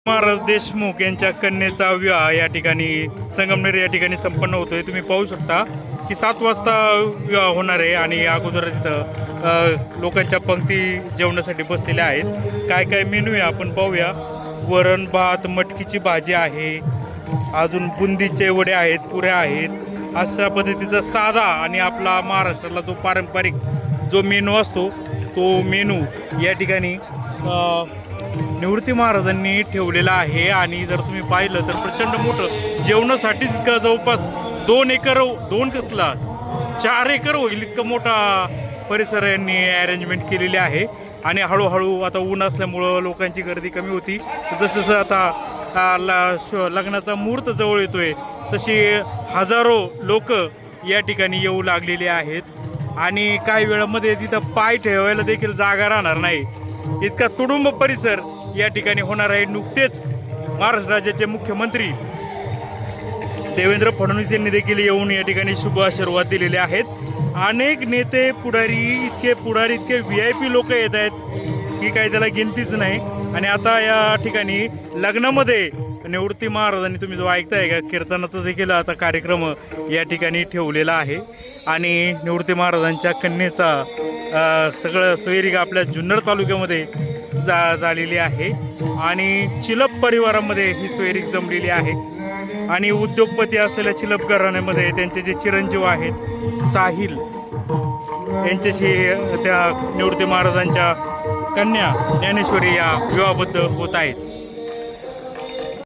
महाराज देशमुख यांच्या कन्येचा विवाह या ठिकाणी संगमनेर या ठिकाणी संपन्न होतोय। तुम्ही पाहू शकता की 7 वाजता विवाह होणार आहे आणि अगोदर तिथं लोकांच्या पंक्ती जेवणासाठी बसलेल्या आहेत। काय काय मेनू आहे आपण पाहूया। वरण भात, मटकीची भाजी आहे, अजून बुंदीचे वडे आहेत, पुऱ्या आहेत। अशा पद्धतीचा साधा आणि आपला महाराष्ट्राला जो पारंपरिक जो मेनू असतो तो मेनू या ठिकाणी निवृत्ती महाराजांनी ठेवलेला आहे। आणि जर तुम्ही पाहिलं तर प्रचंड मोठं जेवणासाठी इतकं जवळपास 2 एकर 2 कसला 4 एकर होईल इतकं मोठा परिसर यांनी अरेंजमेंट केलेली आहे। आणि हळूहळू आता ऊन असल्यामुळं लोकांची गर्दी कमी होती। जसं जसं आता लग्नाचा मुहूर्त जवळ येतोय तशी हजारो लोक या ठिकाणी येऊ लागलेले आहेत। आणि काही वेळामध्ये तिथं पाय ठेवायला देखील जागा राहणार नाही, इतका तुडुंब परिसर या ठिकाणी होणार आहे। नुकतेच महाराष्ट्र राज्याचे मुख्यमंत्री देवेंद्र फडणवीस यांनी देखील येऊन या ठिकाणी शुभ आशीर्वाद दिलेले आहेत। अनेक नेते पुढारी इतके VIP लोक येत आहेत की काही त्याला गिनतीच नाही। आणि आता या ठिकाणी लग्नामध्ये निवृत्ती महाराजांनी तुम्ही जो ऐकताय का कीर्तनाचा देखील आता कार्यक्रम या ठिकाणी ठेवलेला आहे। आणि निवृत्ती महाराजांच्या कन्येचा सगळं सोयरीक आपल्या जुन्नर तालुक्यामध्ये झालेली आहे। आणि चिलप परिवारामध्ये ही सोयरीक जमलेली आहे। आणि उद्योगपती असलेल्या चिलप घराण्यामध्ये त्यांचे जे चिरंजीव आहेत साहिल यांच्याशी त्या निवृत्ती महाराजांच्या कन्या ज्ञानेश्वरी या विवाहबद्ध होत आहेत।